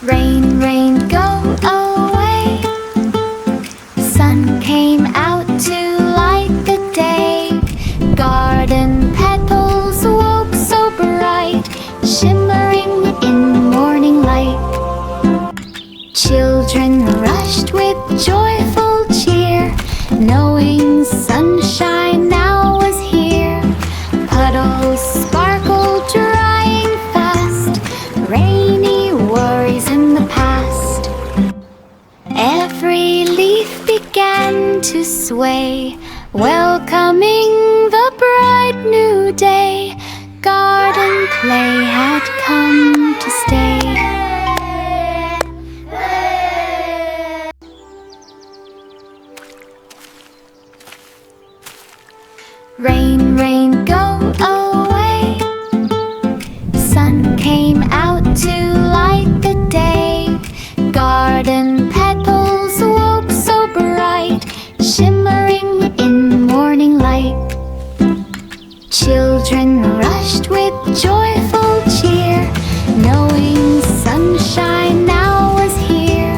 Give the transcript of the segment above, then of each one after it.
Rain, rain, go away. Sun came out to light the day. Garden petals woke so bright, shimmering in morning light. Children rushed with joyful cheer, knowing sunshine now was here. Puddles sparkled, drying fast, rainy worries in the past. Every leaf began to sway, welcoming the bright new day. Garden play had come to stay. Rain, rain, go away. Sun came out to light the day. Garden petals woke so bright, shimmering in morning light. Children rushed with joyful cheer, knowing sunshine now was here.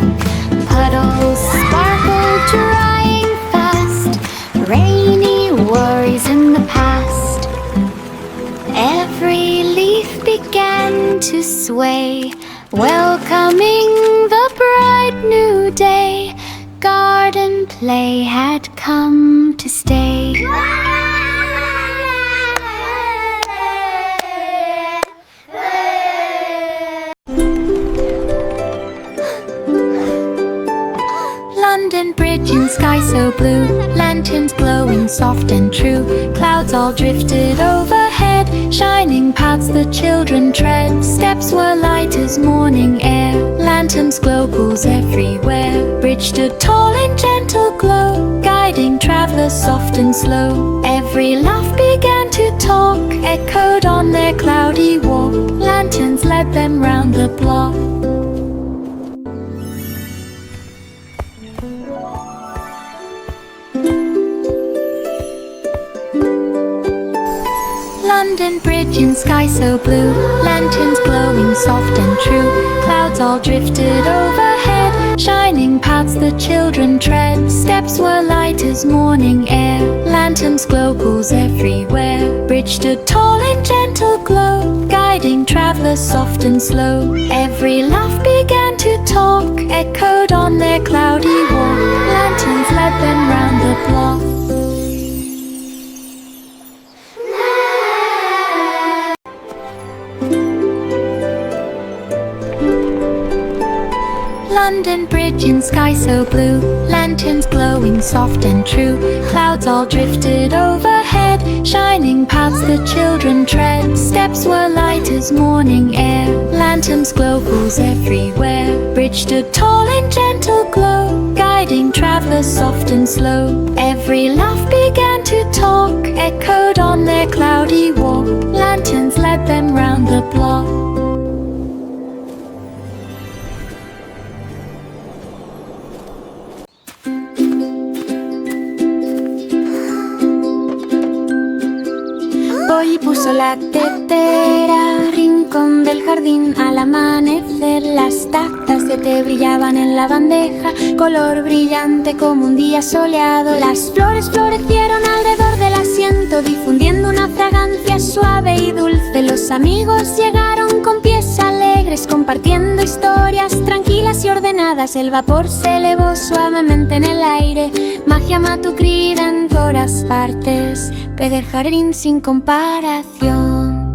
Puddles sparkled, drying fast, rainy worries in the past. Every leaf began to sway, welcoming the bright new day. Garden play had come to stay. London Bridge in sky so blue, lanterns glowing soft and true. Clouds all drifted overhead, shining paths the children tread. Steps were light as morning air, lanterns glow, pools everywhere. Bridge stood tall in gentle glow, guiding travelers soft and slow. Every laugh began to talk, echoed on their cloudy walk. Lanterns led them round the block. London Bridge in sky so blue, lanterns glowing soft and true. Clouds all drifted overhead, shining paths the children tread. Steps were light as morning air, lanterns glow, pools everywhere. Bridge stood tall in gentle glow, guiding travelers soft and slow. Every laugh began to talk, echoed on their cloudy walk. Lanterns led them round the block. London Bridge in sky so blue, lanterns glowing soft and true. Clouds all drifted overhead, shining paths the children tread. Steps were light as morning air, lanterns glow, pools everywhere. Bridge stood tall in gentle glow, guiding travelers soft and slow. Every laugh began to talk, echoed on their cloudy walk. Lanterns led them round the block. Hoy puso la tetera, rincón del jardín al amanecer. Las tazas de té brillaban en la bandeja, color brillante como un día soleado. Las flores florecieron alrededor del asiento, difundiendo una fragancia suave y dulce. Los amigos llegaron con pies alegres, compartiendo historias tranquilas y ordenadas. El vapor se elevó suavemente en el aire, magia matutina en todas partes. Ve del jardín sin comparación.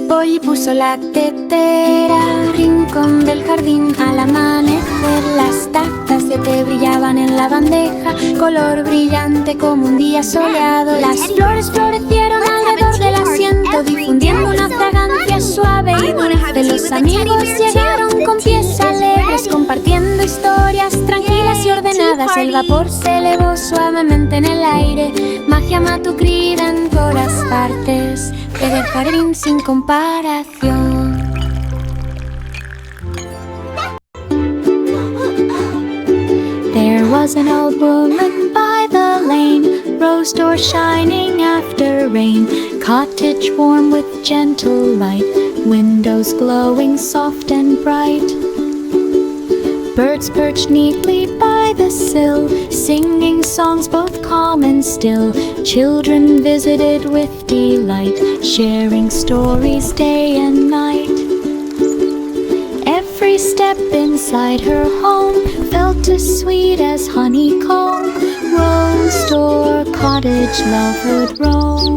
Hoy puso la tetera, rincón del jardín al amanecer. Las tazas de té brillaban en la bandeja, color brillante como un día soleado. Las flores florecieron alrededor del asiento, difundiendo una fragancia suave y dulce. Los amigos llegaron con pies alegres, compartiendo historias tranquilas y ordenadas. El vapor se elevó suavemente en el aire, magia matutina en todas partes. Ve del jardín sin comparación. There was an old woman by the lane, rose door shining after rain, cottage warm with gentle light, windows glowing soft and bright. Birds perched neatly by the sill, singing songs both calm and still. Children visited with delight, sharing stories day and night. Every step inside her home felt as sweet as honeycomb. Rose door, cottage, love would roam.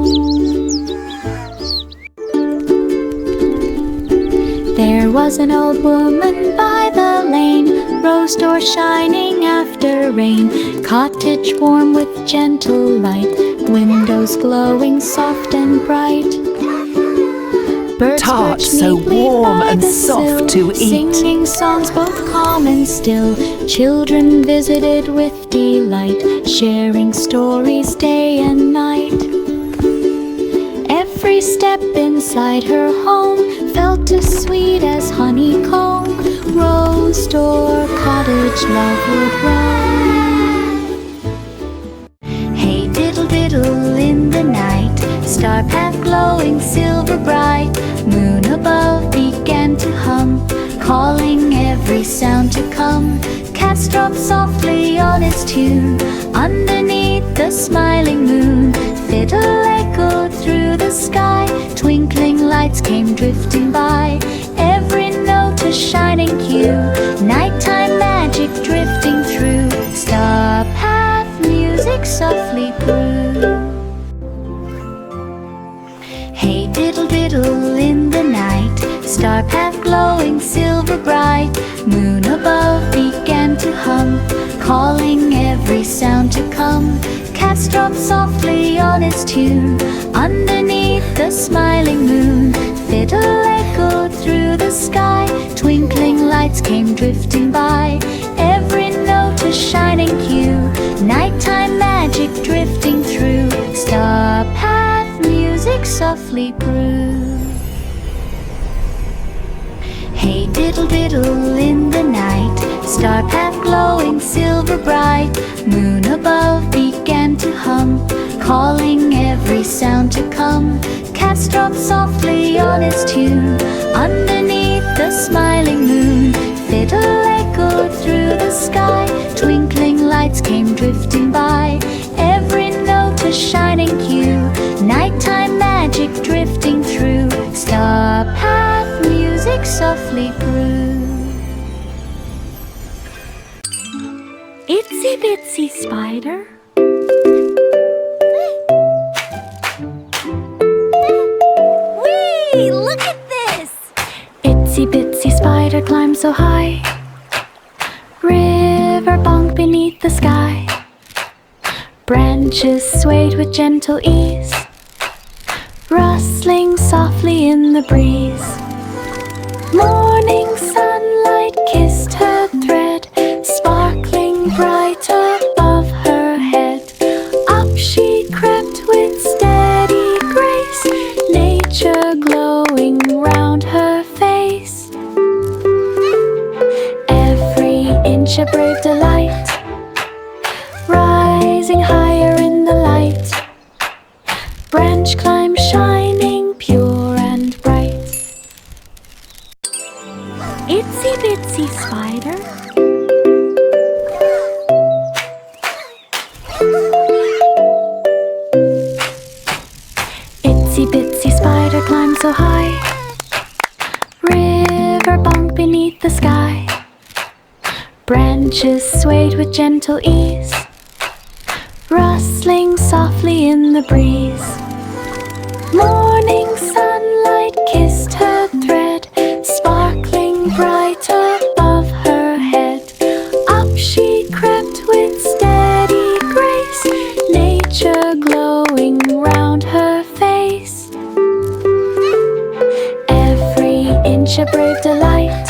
There was an old woman by the lane, rose door shining after rain, cottage warm with gentle light, windows glowing soft and bright. Birds Tart, perched so neatly warm by and the soft sill, to eat. singing songs both calm and still. Children visited with delight, sharing stories day and night. Every step inside her home felt as sweet as honeycomb. Rose door, cottage, love would roam. Hey diddle diddle in the night, star path glowing silver bright, moon above began to hum, calling every sound to come. Cats dropped softly on its tune, underneath the smiling moon. Fiddle echoed through the sky, twinkling lights came drifting by. Every note a shining cue, nighttime magic drifting through. Star path music softly grew. Hey diddle diddle in the night, star path glowing silver bright, moon above began to hum, calling every sound to come. Cats dropped softly on its tune, underneath the smiling moon. Fiddle echoed through the sky, twinkling lights came drifting by. Every note a shining cue, nighttime magic drifting through. Star path music softly grew. Hey diddle diddle in the night, star path glowing silver bright, moon above began to hum, calling every sound to come. Cats dropped softly on its tune, underneath the smiling moon. Fiddle echoed through the sky, twinkling lights came drifting by. Every note a shining cue, nighttime magic drifting through. Star path music softly grew. Itsy bitsy spider, Whee! Look at this! itsy bitsy spider climbed so high, river bunk beneath the sky. Branches swayed with gentle ease, rustling softly in the breeze. Morning sunlight kissed her thread, sparkling bright above her head. Up she crept with steady grace, nature glowing round her face. Every inch a brave delight, rising higher in the light. Branch climb shining pure and bright. Itsy bitsy spider, itsy bitsy spider climbed so high, river bunk beneath the sky. Branches swayed with gentle ease, rustling softly in the breeze. Morning sunlight kissed her thread, sparkling bright above her head. Up she crept with steady grace, nature glowing round her face. Every inch a brave delight,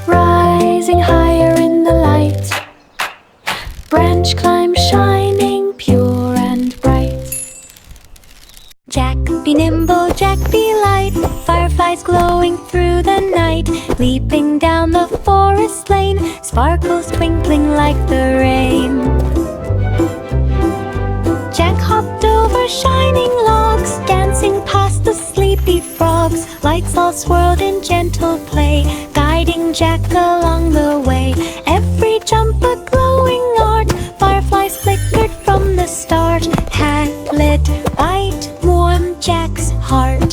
rising higher in the light. Branch climb shining pure and bright. Jack be nimble, Jack be light, fireflies glowing through the night. Leaping down the forest lane, sparkles twinkling like the rain. hopped over shining logs, dancing past the sleepy frogs. Lights all swirled in gentle play, guiding Jack along the way. Every jump a glowing art, fireflies flickered from the start. Hat lit light warmed Jack's heart.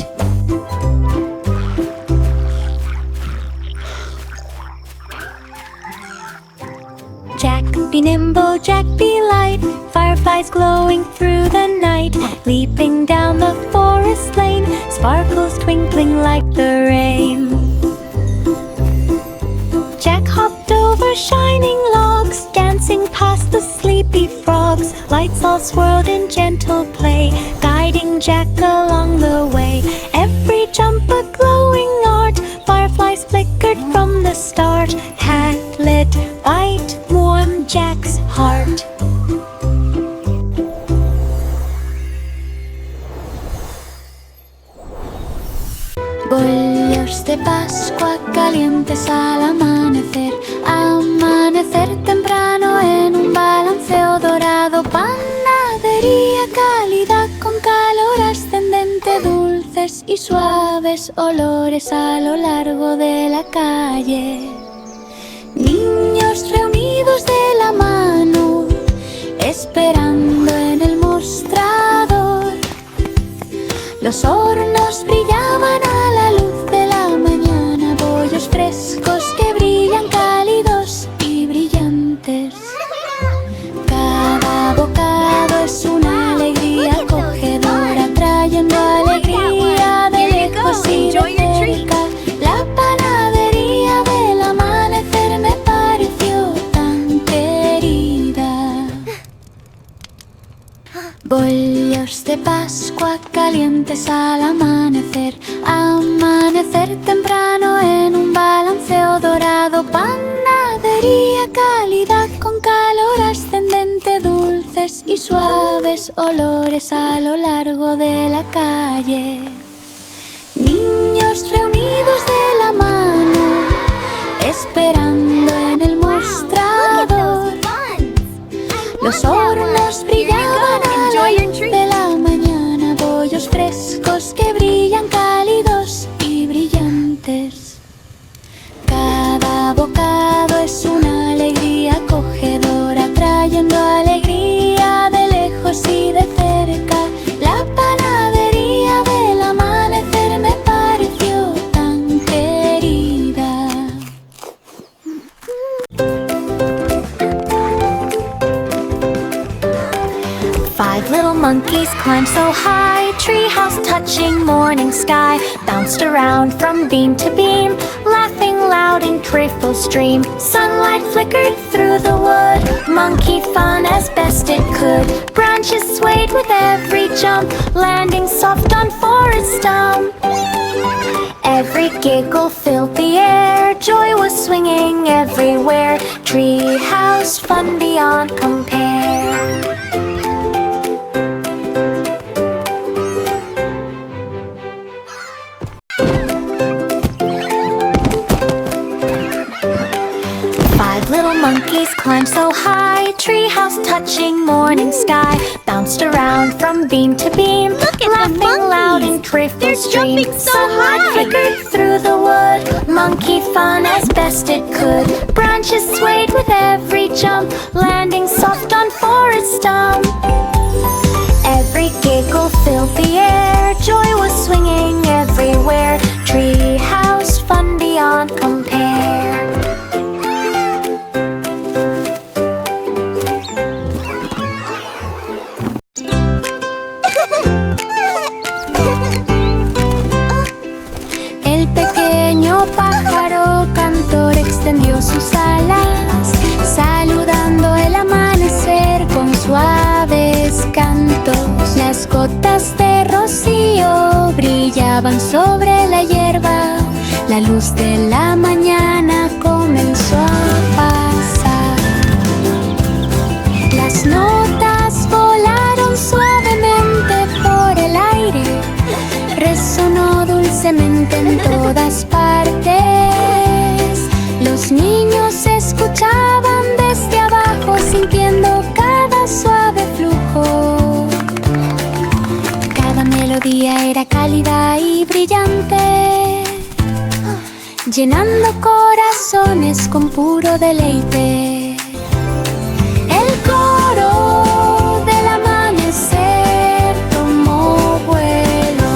Jack be nimble, Jack be light, fireflies glowing through the night. Leaping down the forest lane, sparkles twinkling like the rain. Jack hopped over shining logs, dancing past the sleepy frogs. Lights all swirled in gentle play, guiding Jack along the way. Every jump a glowing art, fireflies flickered from the start. Hat lit light warmed Jack's heart. Bollos de Pascua calientes al amanecer, amanecer temprano en un balanceo dorado. Panadería cálida con calor ascendente, dulces y suaves olores a lo largo de la calle. Niños reunidos de la mano, esperando en el mostrador. Los hornos brillaban a la luz de la mañana, bollos frescos que brillan cálidos y brillantes. Cada bocado es una alegría acogedora, trayendo alegría de lejos y de cerca. La panadería del amanecer me pareció tan querida. Bollos de Pascua calientes al amanecer, amanecer temprano en un balanceo dorado. Panadería cálida con calor ascendente, dulces y suaves olores a lo largo de la calle. Niños reunidos de la mano, esperando en el mostrador. Los hornos brillaban a la luz de la mañana, bollos frescos que brillan cálidos y brillantes. Cada bocado es una alegría acogedora, trayendo alegría de lejos y de cerca. La panadería del amanecer me pareció tan querida. Five little monkeys climbed so high, treehouse touching morning sky, bounced around from beam to beam, laughing loud in trickle stream. Sunlight flickered through the wood, monkey fun as best it could. Branches swayed with every jump, landing soft on forest stump. Every giggle filled the air, joy was swinging everywhere. Treehouse fun beyond compare. Little monkeys climbed so high, treehouse touching morning sky, bounced around from beam to beam, laughing loud in trickle stream. Sunlight flickered through the wood, monkey fun as best it could. Branches swayed with every jump, landing soft on forest stump. Every giggle filled the air, joy was swinging everywhere. Treehouse fun beyond compare. Pájaro cantor extendió sus alas, saludando el amanecer con suaves cantos. Las gotas de rocío brillaban sobre la hierba, la luz de la mañana comenzó a pasar. Las notas volaron suavemente por el aire, resonó dulcemente en todas partes. Los niños escuchaban desde abajo, sintiendo cada suave flujo. cálida y brillante, llenando corazones con puro deleite. El coro del amanecer tomó vuelo.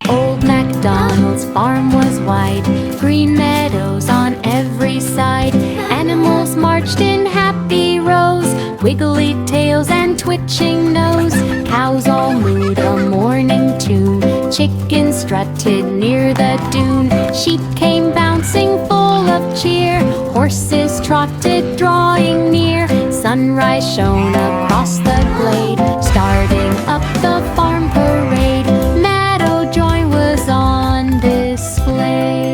Old MacDonald's farm was wide, green meadows on every side. Animals marched in happy rows, wiggly tails and twitching nose. Cows all mooed a morning tune, chickens strutted near the dune. Sheep came bouncing full of cheer, horses trotted drawing near. Sunrise shone across the glade, starting up the farm parade. Meadow joy was on display.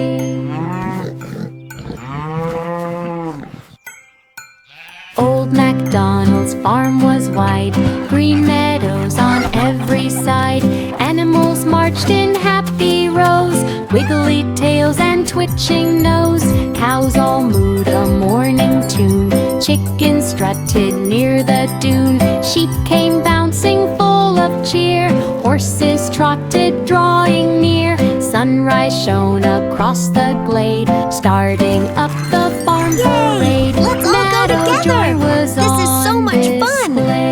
Old MacDonald's farm was wide, green meadows on every side. Animals marched in happy rows, wiggly tails and twitching nose. Cows all mooed a morning tune, chickens strutted near the dune. Sheep came bouncing full of cheer, horses trotted drawing near. Sunrise shone across the glade, starting up the farm parade. Let's all go Meadow together. joy was This is so on much fun. display.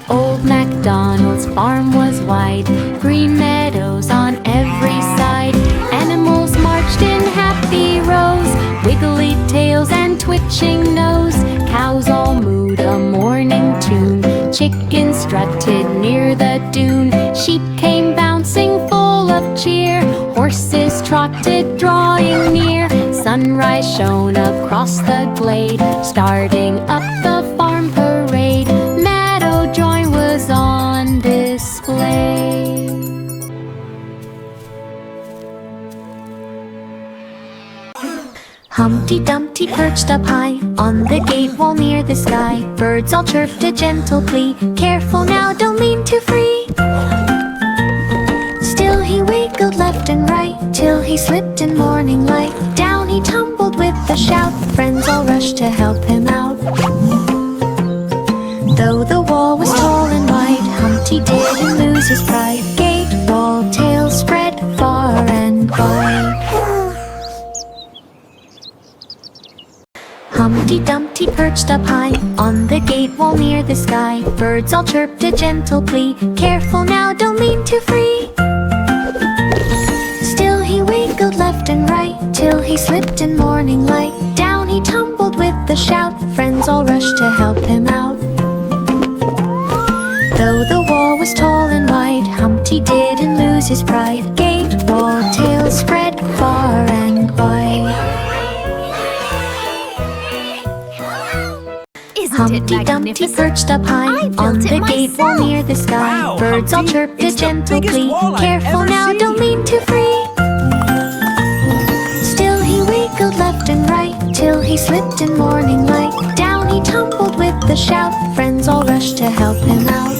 Old MacDonald's farm was wide, green meadows on every side. Animals marched in happy rows, wiggly tails and twitching nose. Cows all mooed a morning tune, chickens strutted near the dune. Sheep came bouncing full of cheer, horses trotted drawing near. Sunrise shone across the glade, starting up the farm parade. Meadow joy was on display. Humpty Dumpty perched up high on the gate wall near the sky. Birds all chirped a gentle plea, careful now, don't mean to free. Still he wiggled left and right, till he slipped in morning light. Down he tumbled with a shout, friends all rushed to help him out. Though the wall was tall and wide, Humpty didn't lose his pride. Gate, wall, tail spread far and wide. Humpty Dumpty perched up high on the gate wall near the sky. Birds all chirped a gentle plea, careful now, don't mean to free. Still he wiggled left and right, till he slipped in morning light. Down he tumbled with a shout, friends all rushed to help him out. Though the wall was tall and wide, Humpty didn't lose his pride. Gate, wall, tail spread far and wide. Humpty Dumpty perched up high on the gate wall near the sky. Wow, Birds all Humpty, chirped a it's the gentle biggest plea, wall I've careful ever now, don't seen. mean to free. Still he wiggled left and right, till he slipped in morning light. Down he tumbled with a shout, friends all rushed to help him out.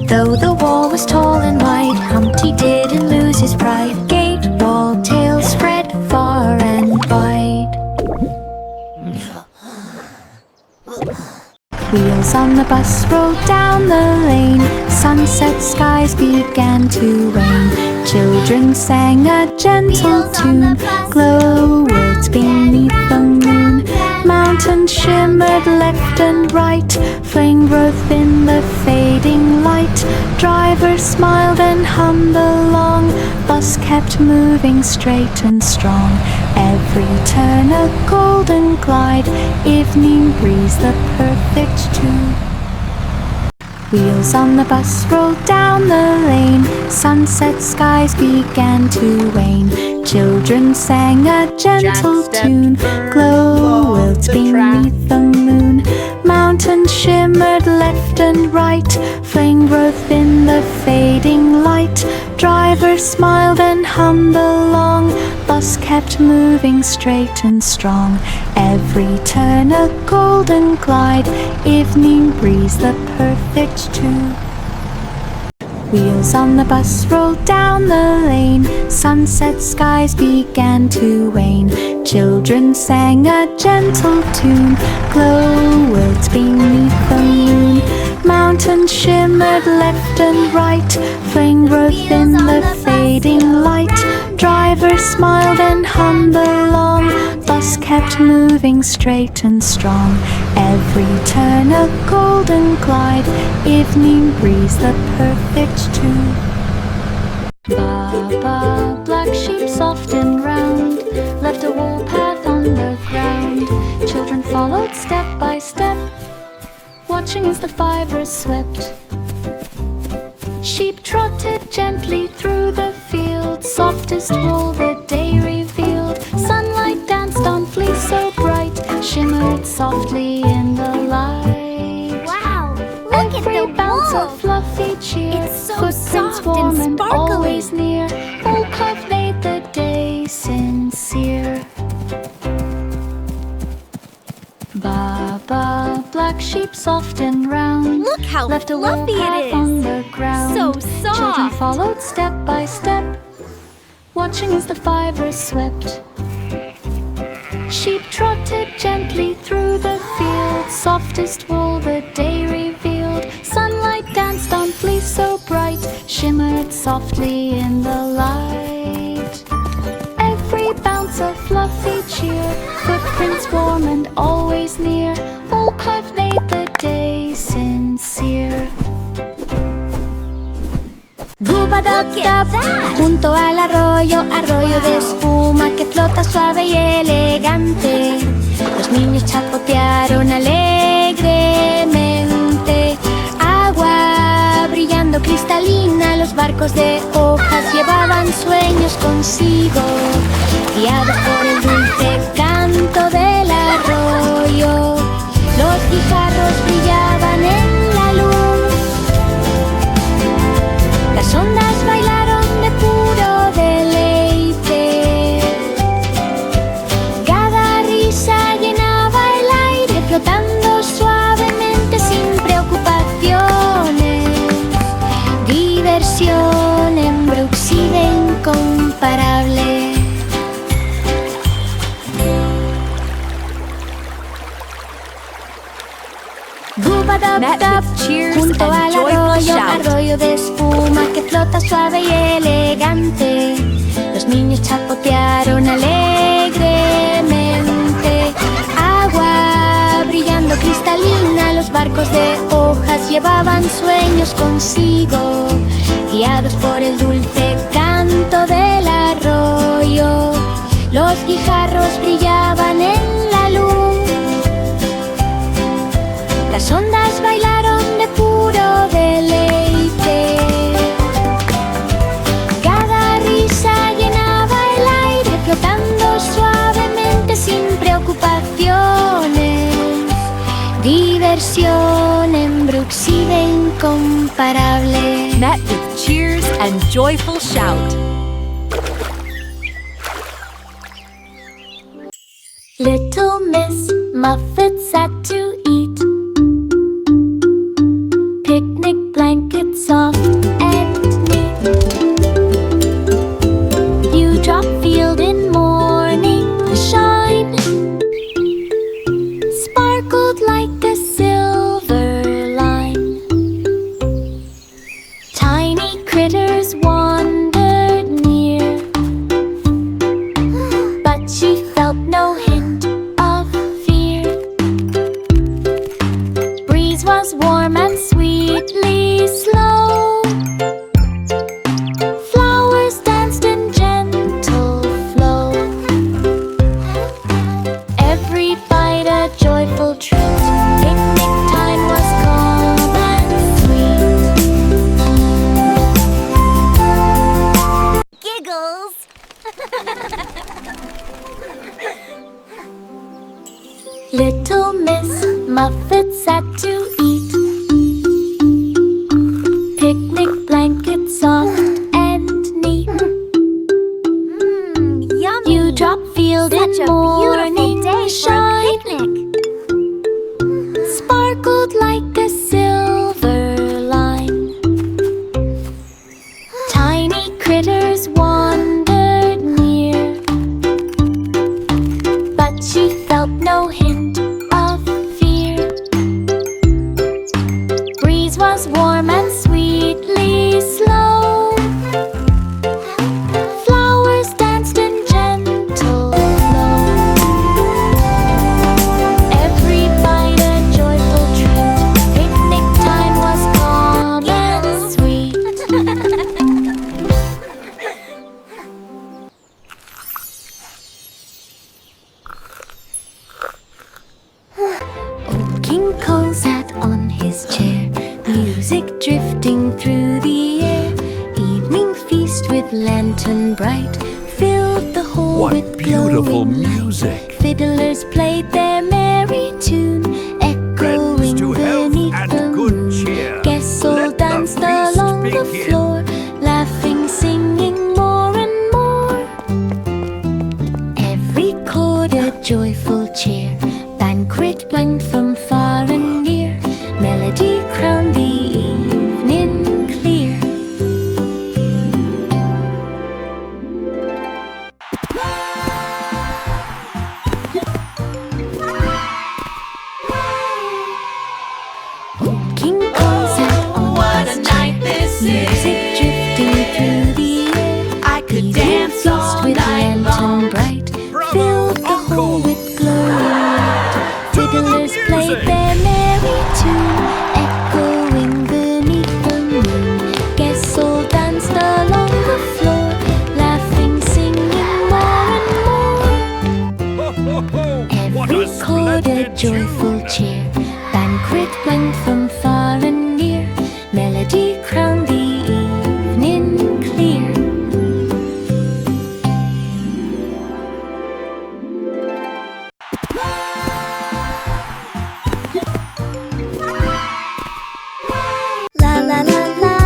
Though the wall was tall and wide, Humpty didn't lose his pride. Gate, wall, tail spread far and wide. Wheels on the bus rolled down the lane. Sunset skies began to wane. Children sang a gentle tune. Glow words beneath the moon. Mountains shimmered left and right. Flame growth in the fading light. Driver smiled and hummed along. Bus kept moving straight and strong. Every turn a golden glide. Evening breeze the perfect tune. Wheels on the bus rolled down the lane. Sunset skies began to wane. Children sang a gentle tune. Glow worlds beneath the moon. Mountains shimmered left and right. Flame growth in the fading light. Driver smiled and hummed along. Bus kept moving straight and strong. Every turn a golden glide. Evening breeze the perfect tune. Wheels on the bus rolled down the lane. Sunset skies began to wane. Children sang a gentle tune. Glowworms beneath the moon. Mountains shimmered left and right. Flame growth in the fading light. Driver smiled and hummed along. Bus kept moving straight and strong. Every turn a golden glide. Evening breeze the perfect tune. Baba, black sheep soft and round, left a wool path on the ground. Children followed step by step, watching as the fibers swept. Sheep trotted gently through the field. Softest wool the day revealed. Sunlight danced on fleece so bright, shimmered softly in the light. Wow, look Every at the bounce wool. of fluffy cheer. It's so Footprints soft warm and and sparkly. always near. All carved made the day sincere. Baba, black sheep soft and round, Look how left a wool fluffy path it on is. the ground. So Children soft. followed step by step, watching as the fibers swept. Sheep trotted gently through the field. Softest wool the day revealed. Sunlight danced on fleece so bright, shimmered softly in the light. Every bounce of fluffy cheer. Footprints warm and always near. All carved made the day sincere. Look at that. Junto al arroyo, arroyo de espuma que flota suave y elegante. Los niños chapotearon alegremente. Agua brillando cristalina, los barcos de hojas llevaban sueños consigo, guiados por el dulce canto del arroyo. Los guijarros brillaban en la luz. Las ondas bailaron de puro deleite. Cada risa llenaba el aire, flotando suavemente sin preocupaciones. Diversión embruxida incomparable. Met with cheers Junto and al joyful arroyo, shout. arroyo de espuma que flota suave y elegante. Los niños chapotearon alegremente. Agua brillando cristalina, los barcos de hojas llevaban sueños consigo, guiados por el dulce canto del arroyo. Los guijarros brillaban en la luz. Las ondas bailaron de puro deleite. Cada risa llenaba el aire, flotando suavemente sin preocupaciones. Diversión embruxida incomparable. Met with cheers and joyful shout. Little Miss Muffet sat to eat. Picnic blanket soft and neat. Dewdrop field in morning shine sparkled like a silver line. Tiny critters wandered near, but she felt no hint of fear. Breeze was warm and sweetly slow. Flowers danced in gentle flow. Every bite a joyful treat. Picnic time was calm and sweet. Giggles. Little Miss Muffet sat to eat. Picnic blanket soft and neat. Yummy. Dewdrop field Such in a morning beautiful day for a shine picnic. sparkled like a silver line. critters wandered near, but she felt no hint of fear. Breeze was warm and sweetly slow. Flowers danced in gentle flow. Every bite a joyful treat. Picnic time was calm and sweet. Old King Cole sat on his chair, music drifting through the air. Evening feast with lantern bright filled the hall What with beautiful glowing light. music! Fiddlers played their merry tune, echoing to health beneath and the good moon. cheer. Guests all Let the danced feast along the begin. floor, laughing, singing more and more. Every chord a joyful cheer. Banquet went from far and near. Melody crowned the evening clear. Old King Cole sat on What his a chair, night this music is. drifting through the air. I could Evening dance feast all with night lantern long. bright Bravo, filled the Uncle! hall with glowing light. To the Fiddlers played music! their merry tune, echoing beneath the moon. Guests all danced along the floor, laughing, singing more and more. Ho, ho, ho! What Every a chord a splendid joyful tune! cheer. Banquet went from far and near. Melody crowned the evening clear. La la la la,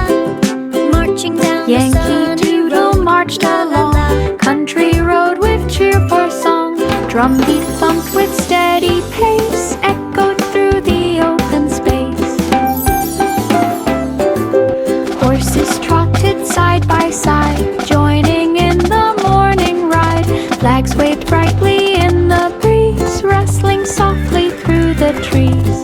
marching down the Yankee sunny Doodle road. marched La la along la. country road with cheerful song. Drumbeat thumped with steady pace, echoed through the open space. Horses trotted side by side, joining in the morning ride. Flags waved brightly in the breeze, rustling softly through the trees.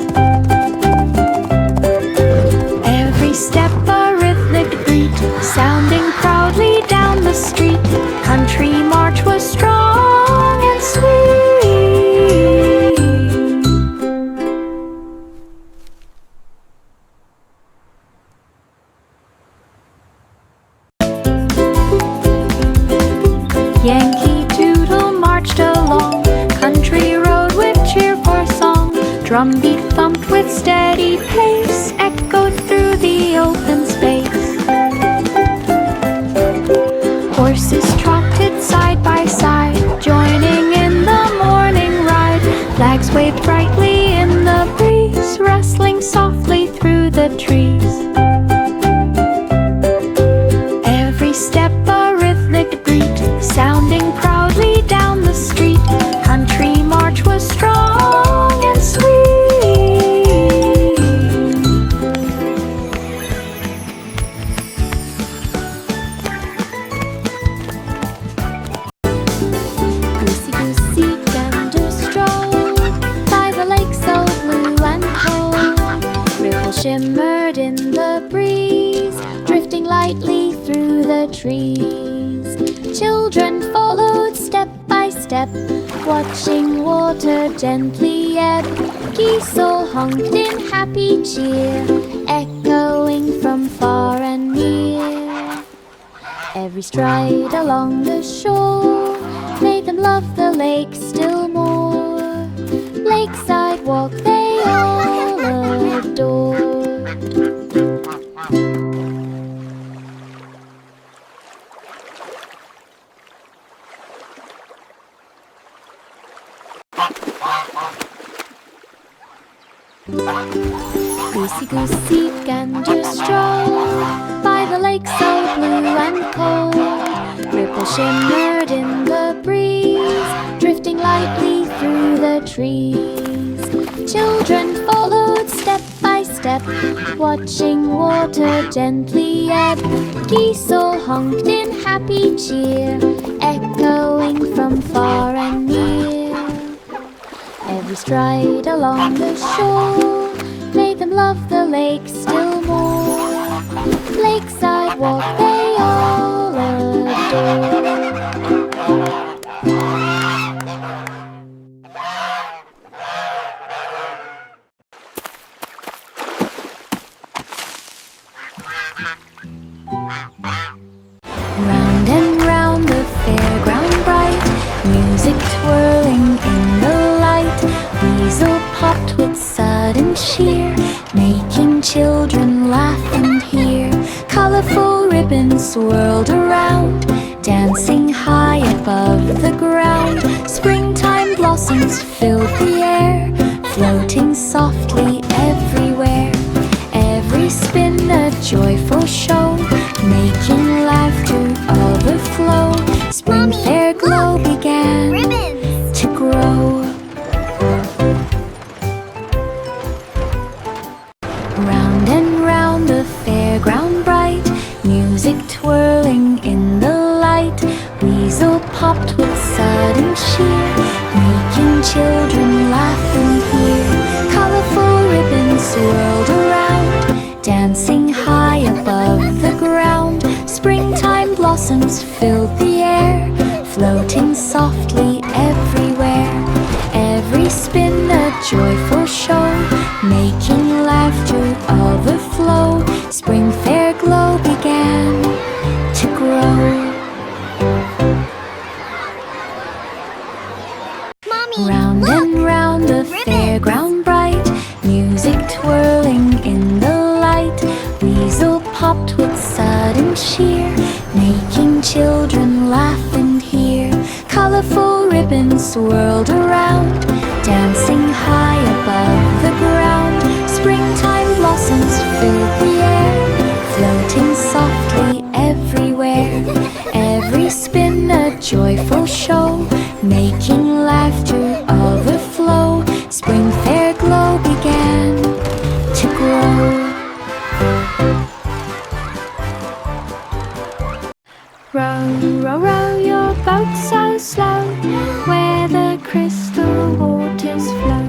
Every step a rhythmic beat, sounding proudly down the street. Country march was strong and sweet. Yankee Doodle marched along country road with cheerful song. Drumbeat thumped with steady pace, echoed through the open space. Horses trotted side by side, joining in the morning ride. Flags waved brightly in the breeze, rustling softly through the trees. Every step a rhythmic beat, sounding proudly down the street. Country march was strong and sweet. Goosey goosey gander strolled by the lake so blue and cold. Ripples shimmered in the breeze, drifting lightly through the trees. Children followed step by step, watching water gently ebb. Geese all honked in happy cheer, echoing from far and near. Every stride along the shore made them love the lake still more. Lakeside walk they all adored. Goosey goosey gander strolled by the lake so blue and cold. Ripples shimmered in the breeze, drifting lightly through the trees. Children followed step by step, step, watching water gently ebb. Geese all honked in happy cheer, echoing from far and near. Every stride along the shore made them love the lake still more. Lakeside walk they all adore. Round and round the fairground bright, music twirling in the light. Weasel popped with sudden cheer, making children laugh and hear. Colorful ribbons swirled around, dancing high above the ground. Springtime blossoms filled the air, floating softly everywhere. Every spin a joyful show, making laughter overflow. Spring fair glow began to grow. Round and round the fairground bright, music twirling in the light. Weasel popped with sudden cheer, making children laugh and hear. Colorful ribbons swirled around, dancing high above the ground. Springtime blossoms filled the air, floating softly everywhere. Every spin a joyful show, making laughter overflow. Spring fair glow began to grow. Round and round the fairground bright, music twirling in the light. Weasel popped with sudden cheer, making children laugh and hear. Colorful ribbons swirled around, dancing high above the ground. Springtime blossoms filled the air, floating softly everywhere. Every spin a joyful show, making laughter overflow. Spring fair glow began to grow. Row, row, row your boat so slow, where the crystal waters flow.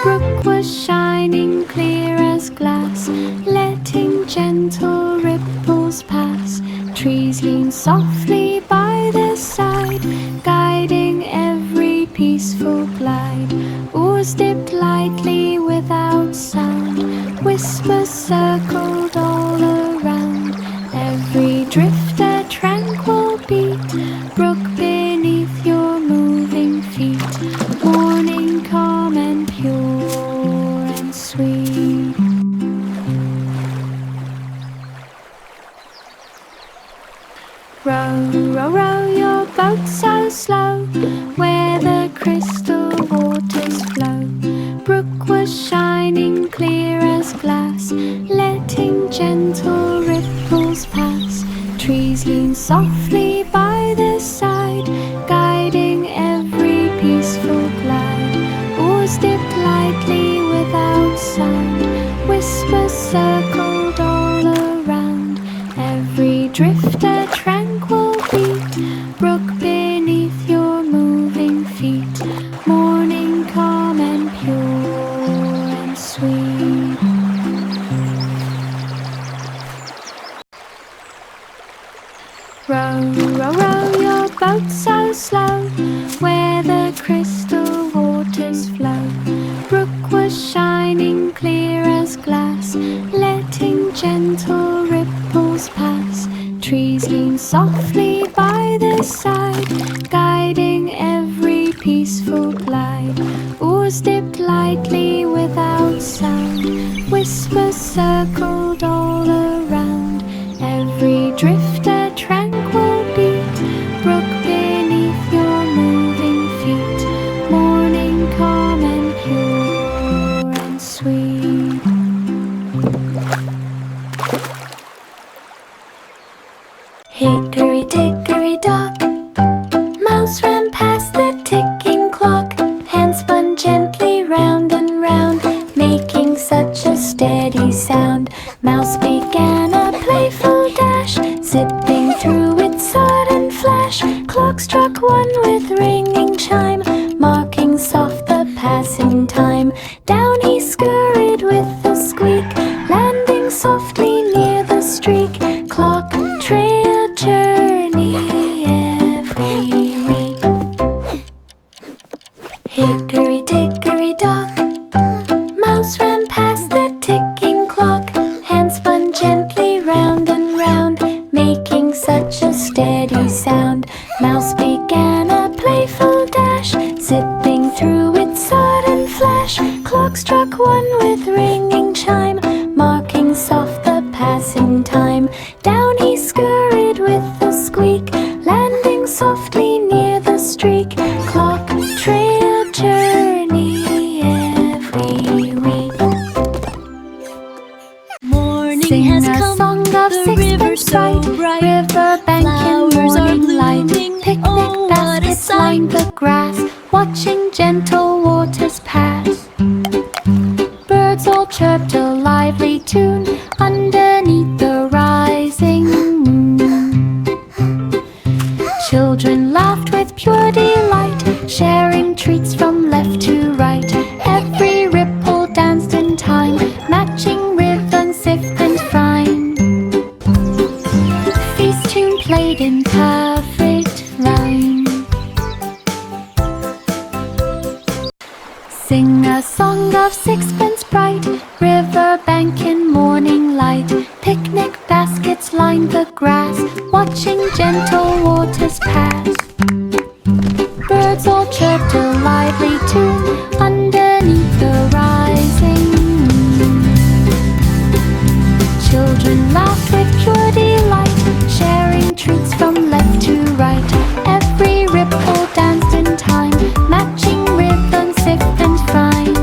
Brook was shining clear as glass, letting gentle ripples pass. Trees leaned softly by their side, guiding every peaceful glide. Oars dipped lightly without sound, whispers circled all around. Every drifter tranquil beat, brook beneath your moving feet. Morning calm and pure and sweet. Row, row, row your boat so slow, where the crystal waters flow. Brook was shining clear as glass, letting gentle ripples pass. Trees leaned softly by their side, guiding every peaceful glide. Oars dipped lightly without sound, whispers circled all around. Every drifter tranquil beat, brook beneath your moving feet. Morning calm and pure and sweet. Row, row, row your boat so slow, where the crystal waters flow. Brook was shining clear as glass, letting gentle ripples pass. Trees leaned softly by their side, guiding every peaceful glide. Oars dipped lightly without sound, whispers circled all around. Every drifter tranquil beat, brook beneath your moving feet. Morning calm and pure and sweet. Hickory dickory dock, mouse ran past the ticking clock. Hands spun gently round and round, making such a steady Clock struck one with ringing chime, marking soft the passing time. Down he scurried with a squeak, landing softly near the streak. Clock trail journey every week. Hickory dickory dock, mouse ran past the ticking clock. Hands spun gently round and round, making such a steady sound. Mouse began a playful dash, zipping through with sudden flash. Clock struck one with ringing chime, marking soft the passing time. Down he scurried with a squeak, landing softly near the streak. Clock trail journey every week. Morning Sing has a come, song of the river sixpence so bright, bright. river bank in Flowers are morning light. blooming, Picnic oh, what a baskets line sight. the grass, watching gentle waters pass. Birds all chirped a lively tune underneath the rising moon. Children laughed with pure delight, sharing treats from left to right. Every ripple danced in time, matching rhythms swift and fine. Feast tune played in perfect rhyme. Sing a song of sixpence bright, river bank in morning light. Picnic baskets lined the grass, watching gentle waters pass. Birds all chirped a lively tune underneath the rising moon. Children laughed with pure delight, sharing treats from left to right. Every ripple danced in time, matching rhythms swift and fine.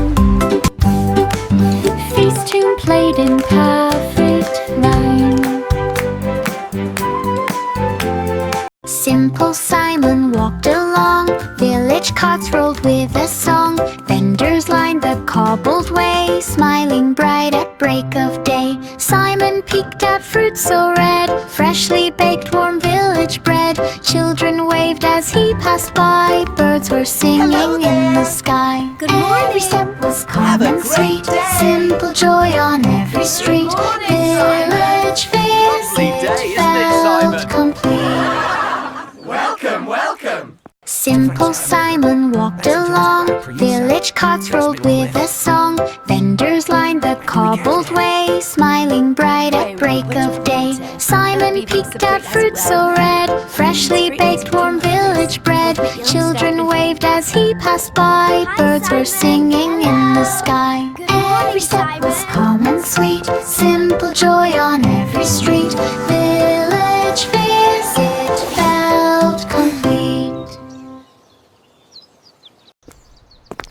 Feast tune played in perfect rhyme. Simple Simon walked along, village carts rolled with a song. Vendors lined the cobbled way, smiling bright at break of day. Simon peeked at fruit so red, freshly baked warm village bread. Children waved as he passed by, birds were singing in the sky. Good morning. Every step was calm Have a and great sweet, day. simple joy on every street. Village Lovely day, visit isn't it, Simon? felt complete. Welcome, welcome! Simple Simon walked along, village carts rolled with a song. Vendors lined the cobbled way, smiling bright at break of day. Simon peeked at fruit so red, freshly baked warm village bread. Children waved as he passed by, birds were singing in the sky. Every step was calm and sweet, simple joy on every street. Village visit felt complete.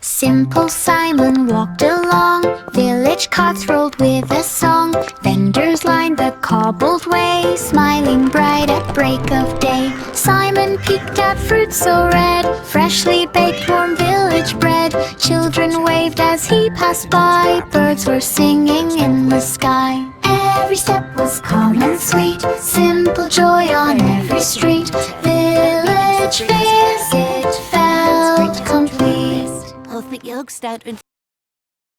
Simple Simon walked along, village carts rolled with a song. Vendors lined the cobbled way, smiling bright at break of day. Simon peeked at fruit so red, freshly baked warm village bread. Children waved as he passed by, birds were singing in the sky. Every step was calm and sweet, simple joy on every street. Village visit felt complete. Hoofd met je ook stout.